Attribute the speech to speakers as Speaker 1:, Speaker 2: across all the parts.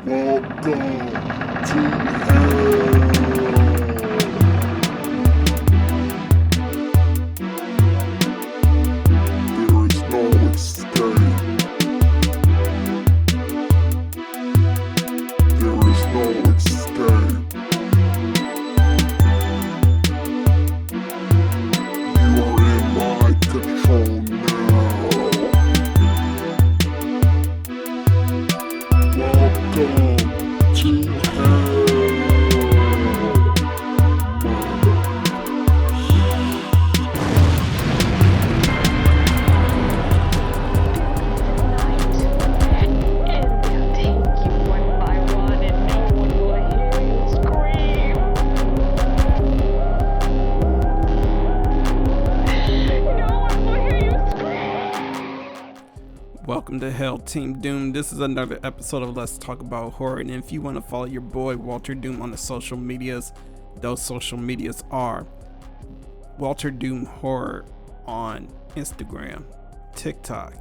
Speaker 1: Welcome to hell. There is no escape. There is no escape. You are in my control now. Welcome to hell.
Speaker 2: Welcome to Hell Team Doom. This is another episode of Let's Talk About Horror. And if you want to follow your boy Walter Doom on the social medias, those social medias are Walter Doom Horror on Instagram, TikTok,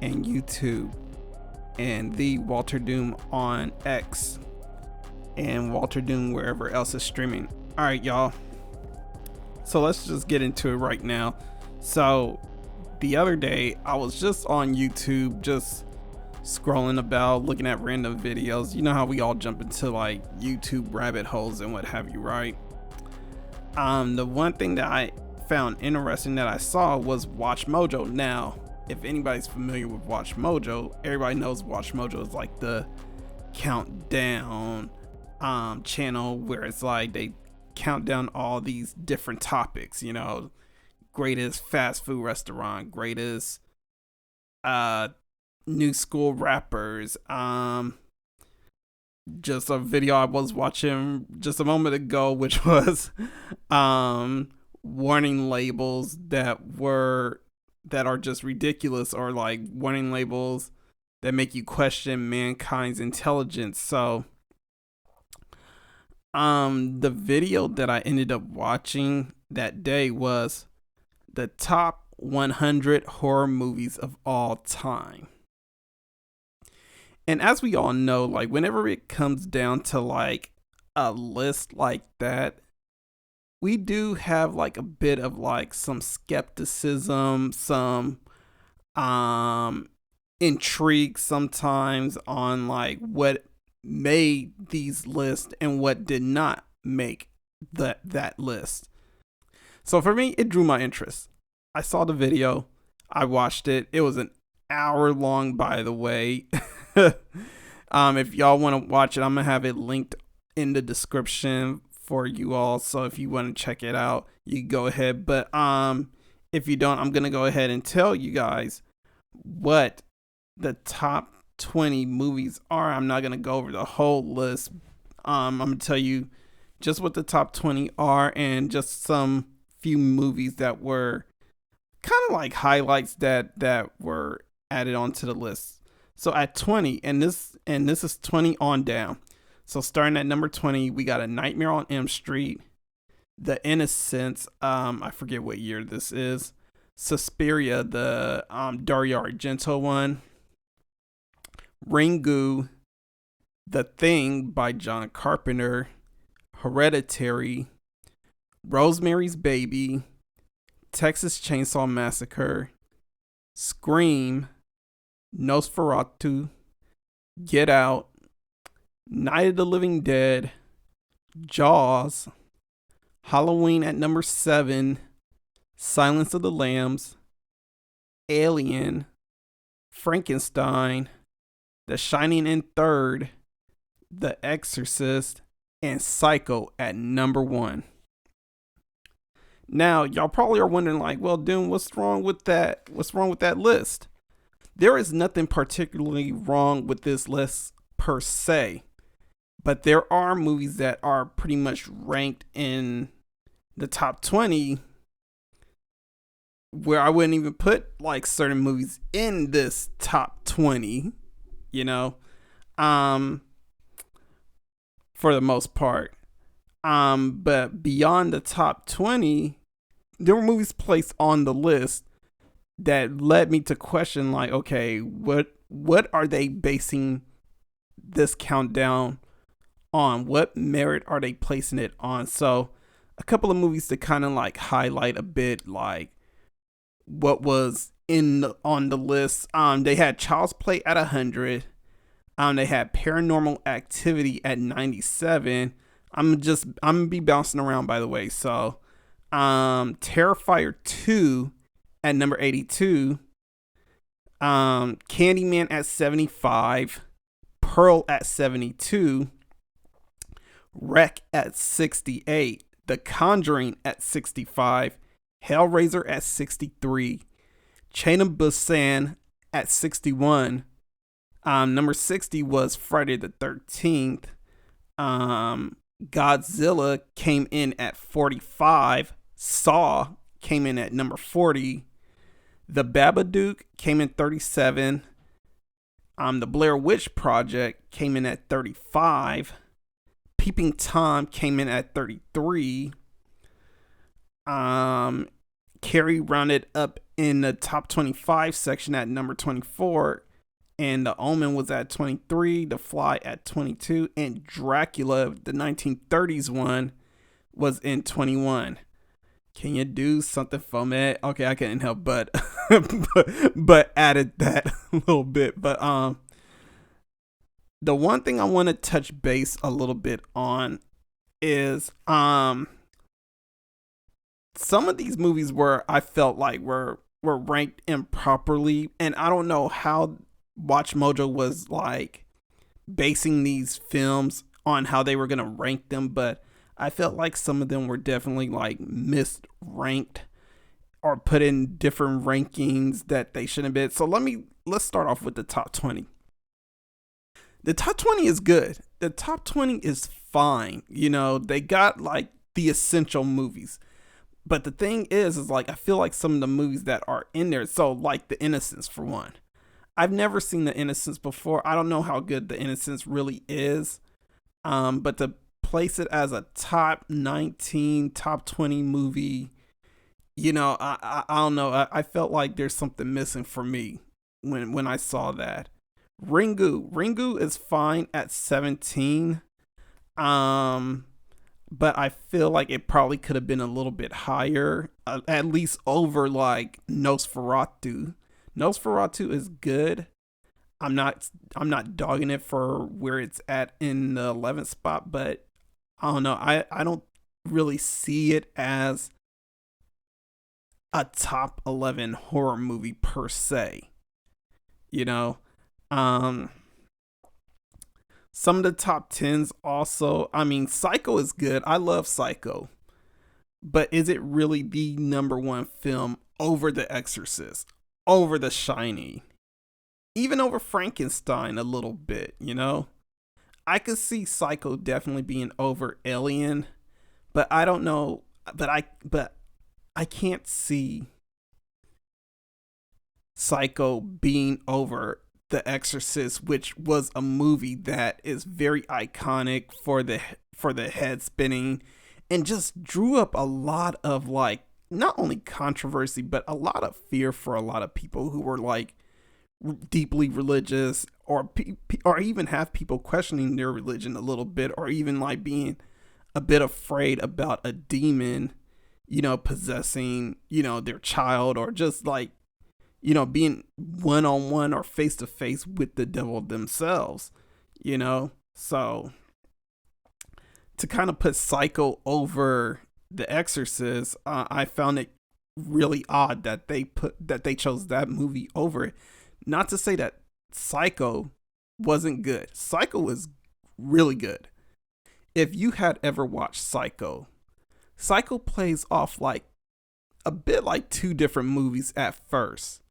Speaker 2: and YouTube, and the Walter Doom on X, and Walter Doom wherever else is streaming. Alright, y'all. So let's just get into it right now. So the other day, I was just on YouTube, just scrolling about, looking at random videos. You know how we all jump into like YouTube rabbit holes and what have you, right? The one thing that I found interesting that I saw was Watchmojo. Now, if anybody's familiar with Watchmojo, everybody knows Watchmojo is like the countdown channel where it's like they count down all these different topics, you know, greatest fast food restaurant, greatest new school rappers. Just a video I was watching just a moment ago, which was warning labels that are just ridiculous, or like warning labels that make you question mankind's intelligence. So the video that I ended up watching that day was the top 100 horror movies of all time. And as we all know, like whenever it comes down to like a list like that, we do have like a bit of like some skepticism, some intrigue sometimes on like what made these lists and what did not make that list. So for me, it drew my interest. I saw the video. I watched it. It was an hour long, by the way. If y'all want to watch it, I'm going to have it linked in the description for you all. So if you want to check it out, you can go ahead. But if you don't, I'm going to go ahead and tell you guys what the top 20 movies are. I'm not going to go over the whole list. I'm going to tell you just what the top 20 are and just some few movies that were kind of like highlights that were added onto the list. So at 20, and this is 20 on down. So starting at number 20, we got A Nightmare on Elm Street, The Innocents, I forget what year this is, Suspiria, the Dario Argento one, Ringu, The Thing by John Carpenter, Hereditary, Rosemary's Baby, Texas Chainsaw Massacre, Scream, Nosferatu, Get Out, Night of the Living Dead, Jaws, Halloween at number 7, Silence of the Lambs, Alien, Frankenstein, The Shining in third, The Exorcist, and Psycho at number 1. Now, y'all probably are wondering like, well, Doom, what's wrong with that? What's wrong with that list? There is nothing particularly wrong with this list per se, but there are movies that are pretty much ranked in the top 20 where I wouldn't even put like certain movies in this top 20, you know, for the most part. But beyond the top 20, there were movies placed on the list that led me to question like, okay, what are they basing this countdown on? What merit are they placing it on? So a couple of movies to kind of like highlight a bit, like what was on the list. They had Child's Play at 100. They had Paranormal Activity at 97. I'm gonna be bouncing around, by the way. So Terrifier 2 at number 82. Candyman at 75. Pearl at 72. Wreck at 68. The Conjuring at 65. Hellraiser at 63. Chain of Busan at 61. Number 60 was Friday the 13th. Godzilla came in at 45. Saw came in at number 40. The Babadook came in 37. The Blair Witch Project came in at 35. Peeping Tom came in at 33. Carrie rounded up in the top 25 section at number 24. And The Omen was at 23. The Fly at 22. And Dracula, the 1930s one, was in 21. Can you do something for me? Okay, I couldn't help but but added that a little bit. But the one thing I want to touch base a little bit on is some of these movies where I felt like were ranked improperly, and I don't know how Watchmojo was like basing these films on how they were gonna rank them, but I felt like some of them were definitely like misranked or put in different rankings that they shouldn't have been. So let's start off with the top 20. The top 20 is good. The top 20 is fine. You know, they got like the essential movies. But the thing is like I feel like some of the movies that are in there, so like The Innocents for one. I've never seen The Innocents before. I don't know how good The Innocents really is. But to place it as a top 19, top 20 movie, you know, I don't know. I felt like there's something missing for me when I saw that. Ringu is fine at 17. But I feel like it probably could have been a little bit higher, at least over like Nosferatu. Nosferatu is good. I'm not dogging it for where it's at in the 11th spot, but I don't know. I don't really see it as a top 11 horror movie per se. You know, some of the top 10s also, I mean, Psycho is good. I love Psycho. But is it really the number one film over The Exorcist, over The Shining, even over Frankenstein a little bit, you know? I could see Psycho definitely being over Alien, but I don't know, but I can't see Psycho being over The Exorcist, which was a movie that is very iconic for the head spinning and just drew up a lot of like not only controversy but a lot of fear for a lot of people who were like deeply religious or even have people questioning their religion a little bit, or even like being a bit afraid about a demon, you know, possessing, you know, their child, or just like, you know, being one-on-one or face-to-face with the devil themselves, you know? So to kind of put Psycho over The Exorcist, I found it really odd that they chose that movie over it. Not to say that Psycho wasn't good. Psycho was really good. If you had ever watched Psycho plays off like a bit like two different movies at first.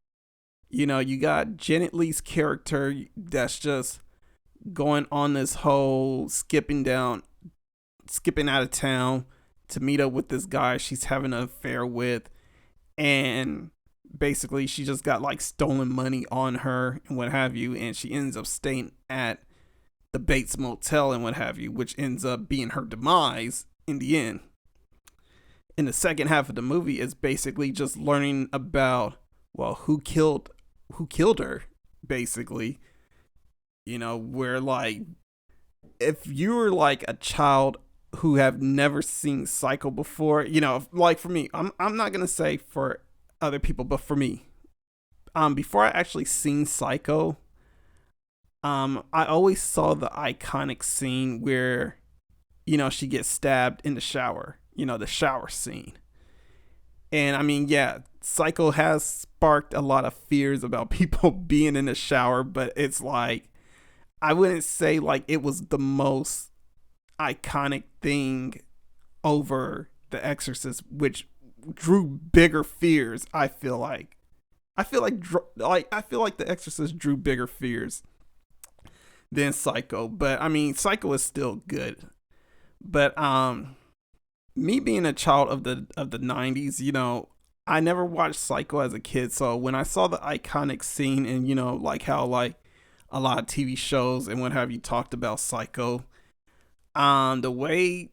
Speaker 2: You know, you got Janet Leigh's character that's just going on this whole skipping out of town to meet up with this guy she's having an affair with, and basically she just got like stolen money on her and what have you, and she ends up staying at the Bates Motel and what have you, which ends up being her demise in the end. In the second half of the movie is basically just learning about, well, who killed her, basically. where like if you're like a child who have never seen Psycho before, like for me, I'm not gonna say for other people, but for me, before I actually seen Psycho, I always saw the iconic scene where, she gets stabbed in the shower, the shower scene. And I mean, yeah, Psycho has sparked a lot of fears about people being in the shower, but it's like, I wouldn't say like it was the most iconic thing over The Exorcist, which drew bigger fears. I feel like The Exorcist drew bigger fears than Psycho, but I mean, Psycho is still good. But me being a child of the 90s, I never watched Psycho as a kid, so when I saw the iconic scene and like how like a lot of TV shows and what have you talked about Psycho, the way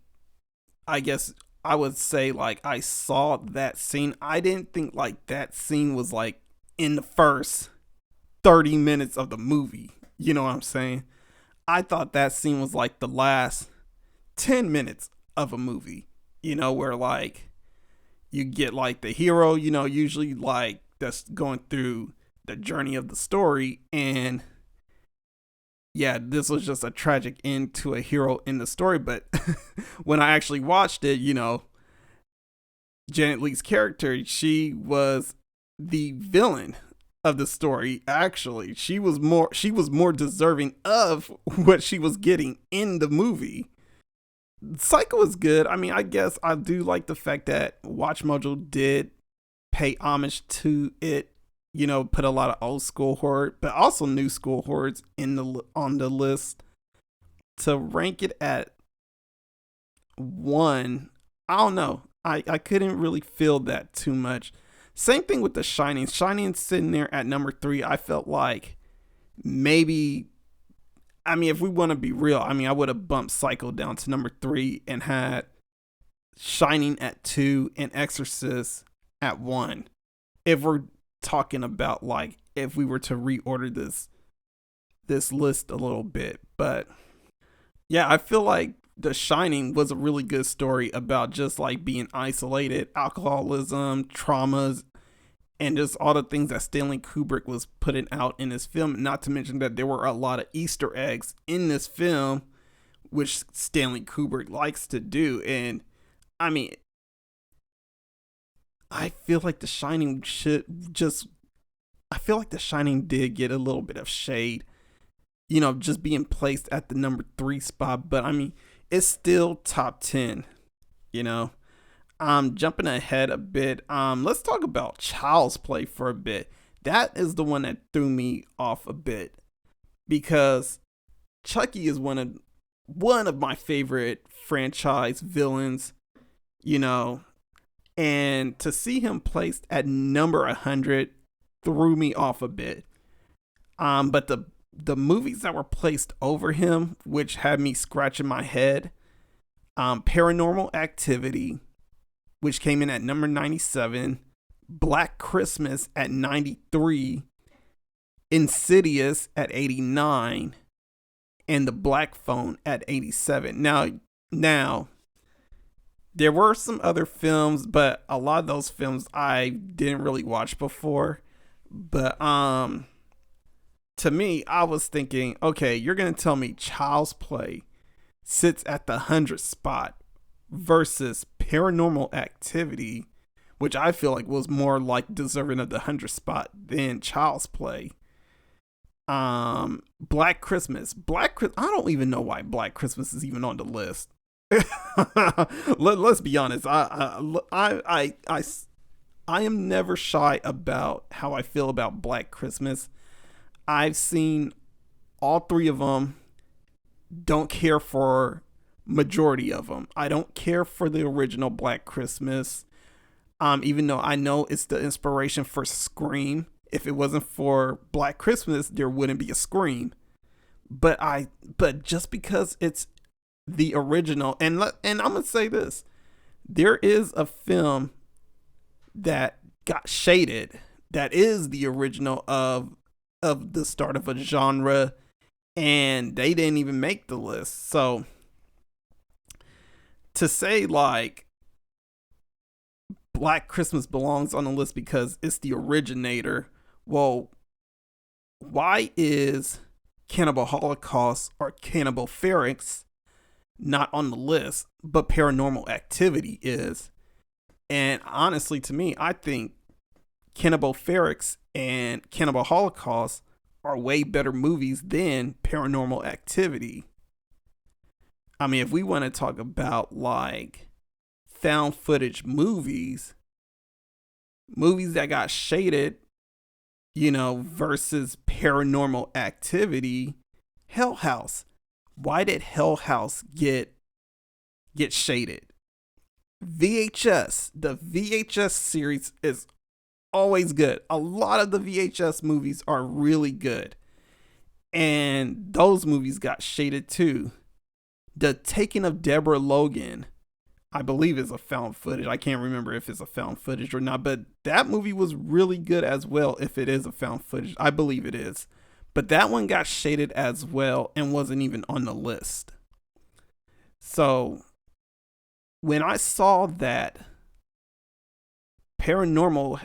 Speaker 2: I guess I would say like I saw that scene, I didn't think like that scene was like in the first 30 minutes of the movie. You know what I'm saying? I thought that scene was like the last 10 minutes of a movie, where like you get like the hero, usually like that's going through the journey of the story. And yeah, this was just a tragic end to a hero in the story. But when I actually watched it, Janet Leigh's character, she was the villain of the story. Actually, she was more deserving of what she was getting in the movie. Psycho is good. I mean, I guess I do like the fact that Watchmojo did pay homage to it. Put a lot of old school horror, but also new school horrors on the list. To rank it at 1, I don't know. I couldn't really feel that too much. Same thing with The Shining. Shining's sitting there at number 3. I felt like maybe, I mean, if we want to be real, I mean, I would have bumped Psycho down to number 3 and had Shining at 2 and Exorcist at 1. If we're talking about like if we were to reorder this list a little bit. But yeah, I feel like The Shining was a really good story about just like being isolated, alcoholism, traumas, and just all the things that Stanley Kubrick was putting out in this film. Not to mention that there were a lot of Easter eggs in this film, which Stanley Kubrick likes to do. And I mean, I feel like The Shining did get a little bit of shade, just being placed at the number 3 spot. But I mean, it's still top 10, Jumping ahead a bit, let's talk about Child's Play for a bit. That is the one that threw me off a bit, because Chucky is one of my favorite franchise villains, and to see him placed at number 100 threw me off a bit. But the movies that were placed over him, which had me scratching my head, Paranormal Activity, which came in at number 97, Black Christmas at 93, Insidious at 89, and The Black Phone at 87. Now, there were some other films, but a lot of those films I didn't really watch before. But to me, I was thinking, okay, you're going to tell me Child's Play sits at the 100th spot versus Paranormal Activity, which I feel like was more like deserving of the 100th spot than Child's Play. Black Christmas. I don't even know why Black Christmas is even on the list. Let's be honest. I am never shy about how I feel about Black Christmas. I've seen all 3 of them. Don't care for majority of them. I don't care for the original Black Christmas. Even though I know it's the inspiration for Scream. If it wasn't for Black Christmas, there wouldn't be a Scream. But just because it's the original, and I'm gonna say this, there is a film that got shaded that is the original of the start of a genre, and they didn't even make the list. So to say like Black Christmas belongs on the list because it's the originator, well, why is Cannibal Holocaust or Cannibal Ferox not on the list, but Paranormal Activity is? And honestly, to me, I think Cannibal Ferox and Cannibal Holocaust are way better movies than Paranormal Activity. I mean, if we want to talk about like found footage movies that got shaded, versus Paranormal Activity, Hell House. Why did Hell House get shaded? VHS. The VHS series is always good. A lot of the VHS movies are really good. And those movies got shaded too. The Taking of Deborah Logan, I believe, is a found footage. I can't remember if it's a found footage or not, but that movie was really good as well. If it is a found footage, I believe it is. But that one got shaded as well and wasn't even on the list. So when I saw that Paranormal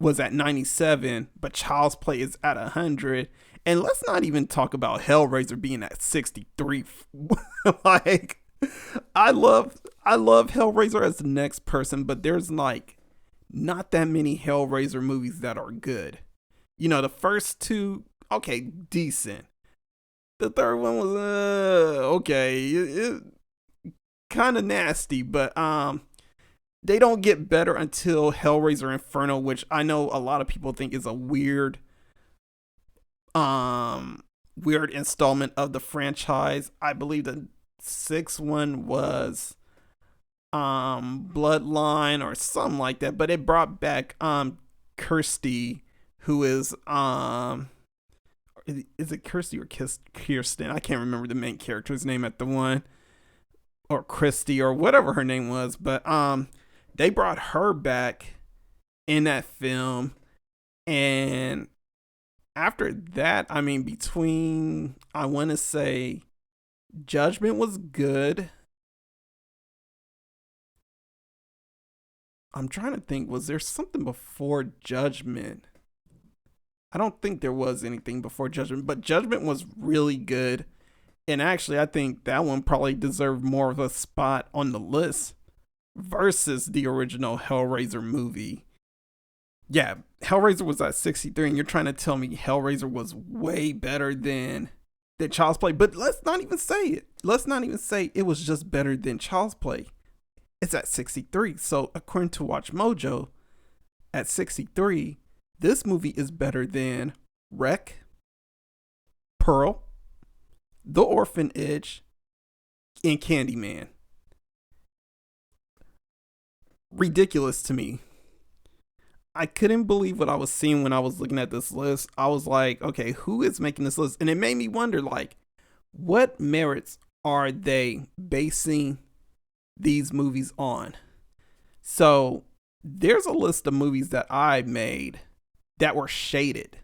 Speaker 2: was at 97, but Child's Play is at 100, and let's not even talk about Hellraiser being at 63. Like, I love Hellraiser as the next person, but there's like not that many Hellraiser movies that are good. The first two, okay, decent. The third one was okay, it kind of nasty, but they don't get better until Hellraiser Inferno, which I know a lot of people think is a weird installment of the franchise. I believe the sixth one was Bloodline or something like that, but it brought back Kirsty, who is it Kirsty or Kirsten? I can't remember the main character's name at the one, or Christy or whatever her name was, but they brought her back in that film. And after that, I mean, between, I want to say Judgment was good. I'm trying to think, was there something before Judgment? I don't think there was anything before Judgment, but Judgment was really good. And actually, I think that one probably deserved more of a spot on the list versus the original Hellraiser movie. Yeah, Hellraiser was at 63, and you're trying to tell me Hellraiser was way better than Child's Play. But let's not even say it. Let's not even say it was just better than Child's Play. It's at 63. So according to Watchmojo, at 63, this movie is better than Wreck, Pearl, The Orphanage, and Candyman. Ridiculous to me. I couldn't believe what I was seeing when I was looking at this list. I was like, okay, who is making this list? And it made me wonder, like, what merits are they basing these movies on? So there's a list of movies that I made that were shaded.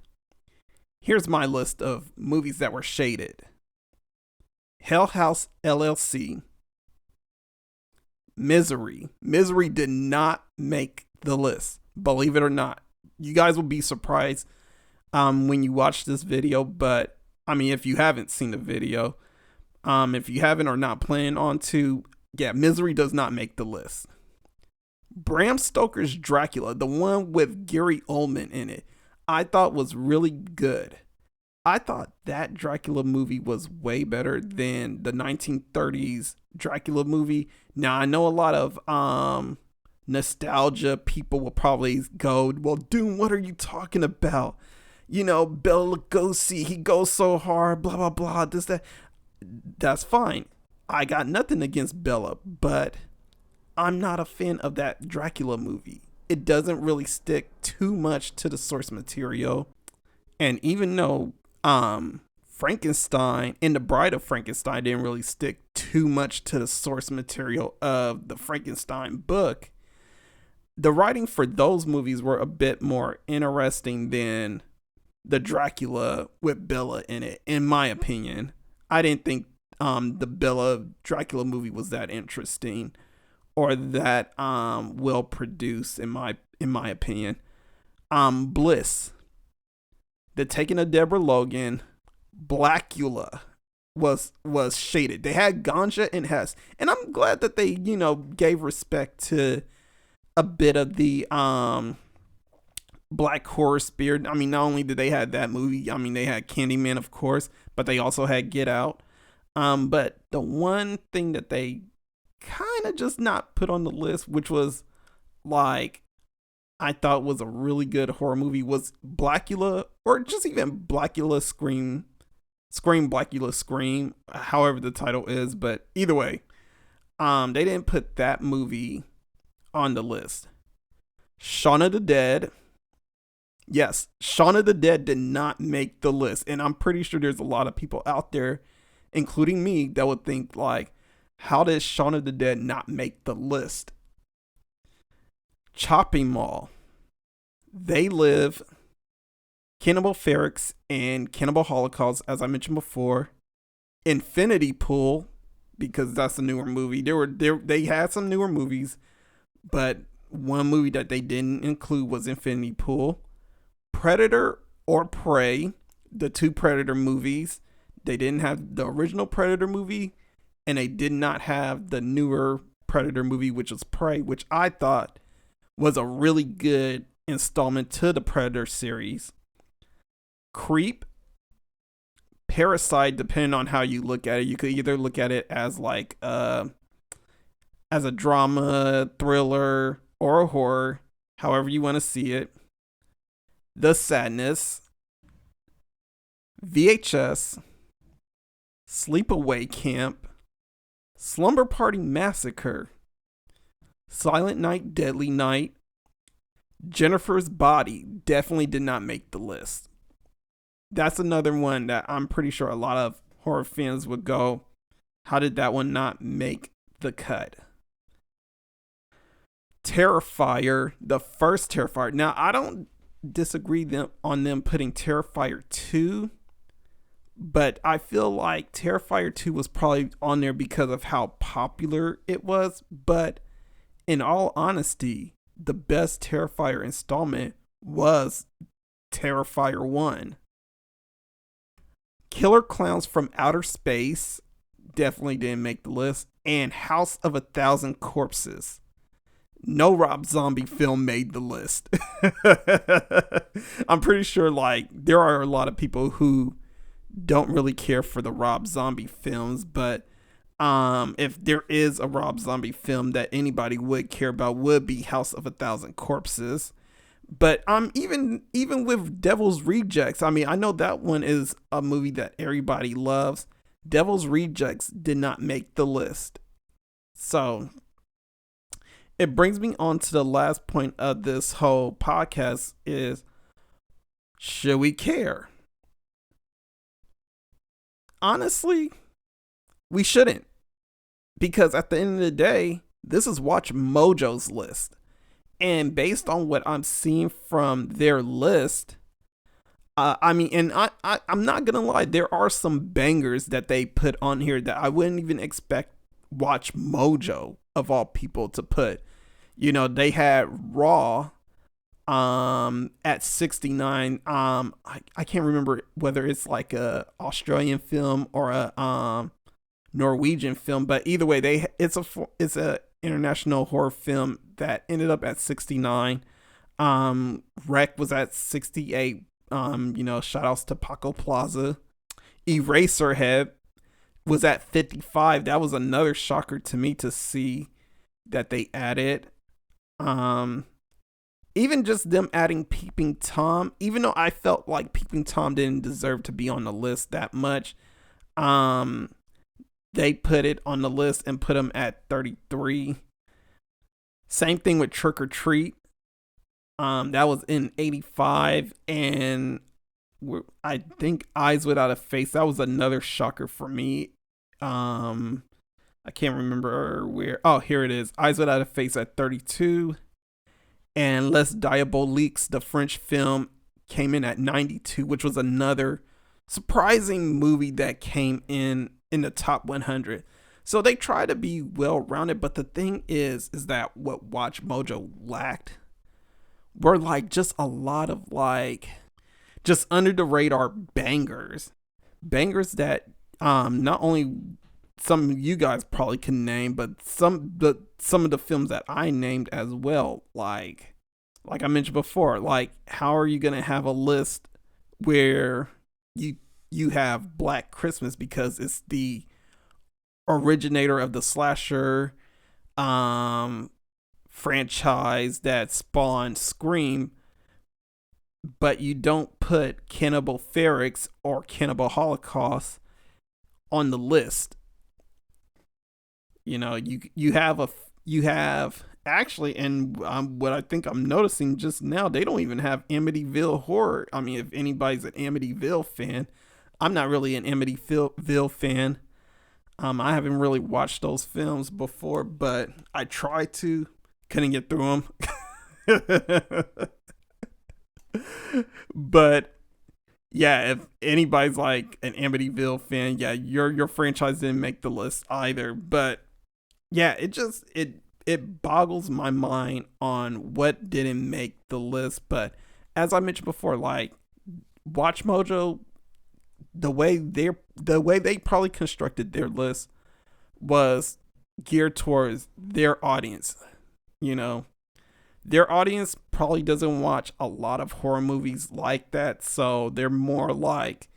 Speaker 2: Here's my list of movies that were shaded. Hell House LLC. Misery. Misery did not make the list. Believe it or not. You guys will be surprised when you watch this video. But, I mean, if you haven't seen the video, if you haven't or not planning on to, yeah, Misery does not make the list. Bram Stoker's Dracula, the one with Gary Oldman in it, I thought was really good. I thought that Dracula movie was way better than the 1930s Dracula movie. Now, I know a lot of nostalgia people will probably go, well, Doom, what are you talking about? Bela Lugosi, he goes so hard, blah, blah, blah, this, that. That's fine. I got nothing against Bela, but I'm not a fan of that Dracula movie. It doesn't really stick too much to the source material. And even though Frankenstein and the Bride of Frankenstein didn't really stick too much to the source material of the Frankenstein book, the writing for those movies were a bit more interesting than the Dracula with Bella in it, in my opinion. I didn't think the Bella Dracula movie was that interesting or that well produced in my opinion. Bliss, the Taking of Deborah Logan, Blackula was shaded. They had Ganja and Hess, and I'm glad that they gave respect to a bit of the black horror spirit. I mean, not only did they have that movie, I mean they had Candyman, of course, but they also had Get Out. But the one thing that they kind of just not put on the list, which was like I thought was a really good horror movie, was Blackula, or just even Blackula Scream Blackula Scream, however the title is. But either way, they didn't put that movie on the list. Shaun of the Dead. Yes, Shaun of the Dead did not make the list. And I'm pretty sure there's a lot of people out there, including me, that would think like, how did Shaun of the Dead not make the list? Chopping Mall, They Live, Cannibal Ferox, and Cannibal Holocaust, as I mentioned before. Infinity Pool, because that's a newer movie. They had some newer movies, but one movie that they didn't include was Infinity Pool. Predator or Prey, the two Predator movies. They didn't have the original Predator movie, and they did not have the newer Predator movie, which was Prey, which I thought was a really good installment to the Predator series. Creep, Parasite, depending on how you look at it. You could either look at it as like as a drama, thriller, or a horror, however you want to see it. The Sadness, VHS, Sleepaway Camp, Slumber Party Massacre, Silent Night, Deadly Night, Jennifer's Body definitely did not make the list. That's another one that I'm pretty sure a lot of horror fans would go, how did that one not make the cut? Terrifier, the first Terrifier. Now, I don't disagree on them putting Terrifier 2, but I feel like Terrifier 2 was probably on there because of how popular it was. But in all honesty, the best Terrifier installment was Terrifier 1. Killer Clowns from Outer Space definitely didn't make the list. And House of a Thousand Corpses. No Rob Zombie film made the list. I'm pretty sure like there are a lot of people who don't really care for the Rob Zombie films, but if there is a Rob Zombie film that anybody would care about, would be House of a Thousand Corpses. But even with Devil's Rejects, I mean, I know that one is a movie that everybody loves. Devil's Rejects did not make the list. So it brings me on to the last point of this whole podcast is, should we care? Honestly, we shouldn't. Because at the end of the day, this is Watchmojo's list. And based on what I'm seeing from their list, I mean, and I'm not going to lie, there are some bangers that they put on here that I wouldn't even expect Watchmojo, of all people, to put. You know, they had Raw at 69. I can't remember whether it's like a Australian film or a Norwegian film, but either way, it's a international horror film that ended up at 69. Wreck was at 68. Shout outs to Paco Plaza. Eraserhead was at 55. That was another shocker to me to see that they added. Even just them adding Peeping Tom, even though I felt like Peeping Tom didn't deserve to be on the list that much, they put it on the list and put him at 33. Same thing with Trick or Treat. That was in 85, and I think Eyes Without a Face, that was another shocker for me. I can't remember where. Oh, here it is. Eyes Without a Face at 32. And Les Diaboliques, the French film, came in at 92, which was another surprising movie that came in the top 100. So they try to be well rounded, but the thing is that what Watchmojo lacked were like just a lot of like just under the radar bangers that not only some of you guys probably can name, but some of the films that I named as well. Like I mentioned before, like how are you gonna have a list where you have Black Christmas because it's the originator of the slasher franchise that spawned Scream, but you don't put Cannibal Ferox or Cannibal Holocaust on the list. You know, you have actually, and what I think I'm noticing just now, they don't even have Amityville Horror. I mean, if anybody's an Amityville fan, I'm not really an Amityville fan. I haven't really watched those films before, but I tried to, couldn't get through them. But yeah, if anybody's like an Amityville fan, yeah, your franchise didn't make the list either. But yeah, it boggles my mind on what didn't make the list. But as I mentioned before, like Watchmojo, the way they probably constructed their list was geared towards their audience. You know, their audience probably doesn't watch a lot of horror movies like that, so they're more like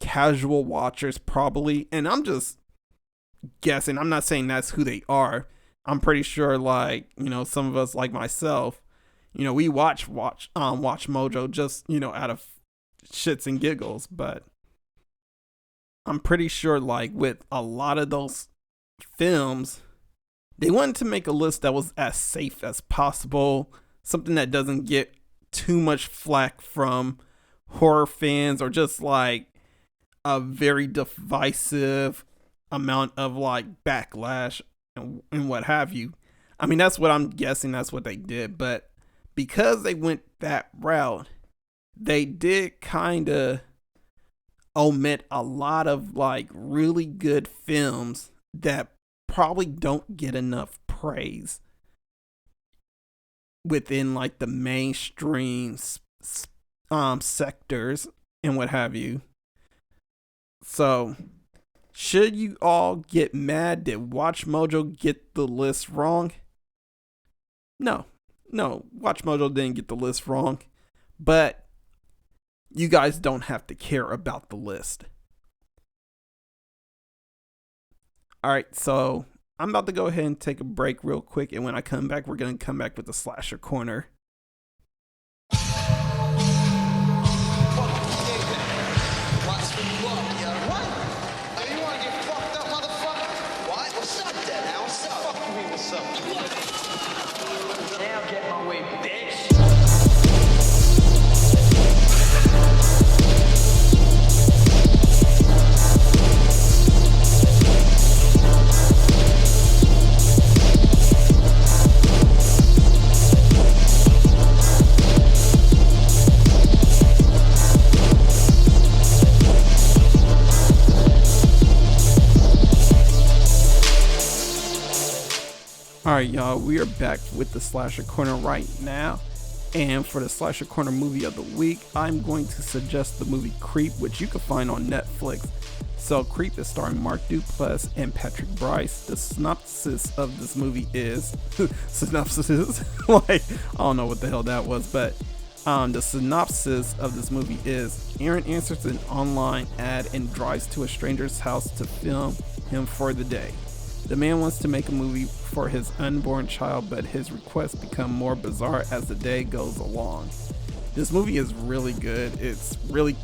Speaker 2: casual watchers probably. And I'm just guessing. I'm not saying that's who they are. I'm pretty sure, like, you know, some of us, like myself, you know, we watch Mojo just, you know, out of shits and giggles. But I'm pretty sure, like, with a lot of those films, they wanted to make a list that was as safe as possible, something that doesn't get too much flack from horror fans or just like a very divisive amount of like backlash and what have you. I mean, that's what I'm guessing, that's what they did. But because they went that route, they did kind of omit a lot of like really good films that probably don't get enough praise within like the mainstream sectors and what have you. So should you all get mad? Did Watchmojo get the list wrong? No, Watchmojo didn't get the list wrong, but you guys don't have to care about the list. All right, so I'm about to go ahead and take a break real quick, and when I come back, we're going to come back with the Slasher Corner.
Speaker 3: Now get my way, bitch.
Speaker 2: Alright, y'all, we are back with the Slasher Corner right now. And for the Slasher Corner movie of the week, I'm going to suggest the movie Creep, which you can find on Netflix. So Creep is starring Mark Duplass and Patrick Bryce. The synopsis of this movie is like, I don't know what the hell that was, but the synopsis of this movie is: Aaron answers an online ad and drives to a stranger's house to film him for the day. The man wants to make a movie for his unborn child, but his requests become more bizarre as the day goes along. This movie is really good. It's really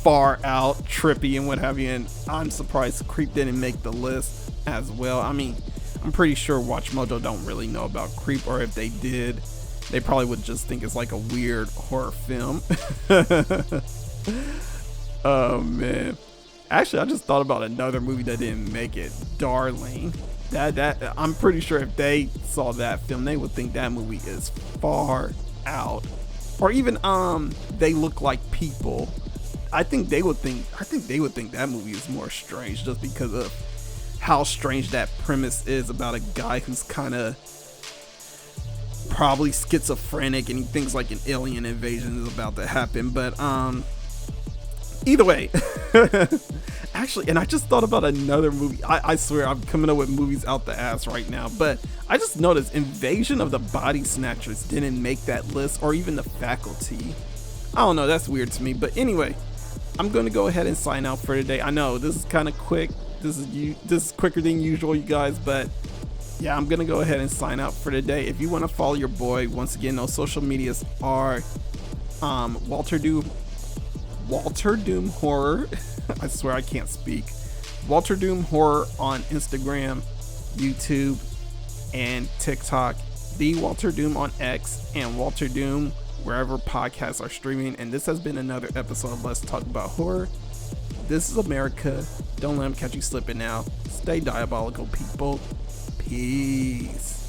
Speaker 2: far out, trippy, and what have you, and I'm surprised Creep didn't make the list as well. I mean, I'm pretty sure Watchmojo don't really know about Creep, or if they did, they probably would just think it's like a weird horror film. Oh man. Actually, I just thought about another movie that didn't make it, Darling. That I'm pretty sure if they saw that film, they would think that movie is far out. or even They Look Like People. I think they would think that movie is more strange just because of how strange that premise is about a guy who's kind of probably schizophrenic and he thinks like an alien invasion is about to happen. But either way, actually, and I just thought about another movie. I swear I'm coming up with movies out the ass right now, but I just noticed Invasion of the Body Snatchers didn't make that list, or even The Faculty. I don't know, that's weird to me. But anyway, I'm going to go ahead and sign out for today. I know this is kind of quick. This is quicker than usual, you guys, but yeah, I'm going to go ahead and sign out for today. If you want to follow your boy, once again, those social medias are Walter Doom Horror. I swear I can't speak. Walter Doom Horror on Instagram, YouTube, and TikTok. The Walter Doom on X, and Walter Doom wherever podcasts are streaming. And this has been another episode of Let's Talk About Horror. This is America. Don't let them catch you slipping now. Stay diabolical, people. Peace.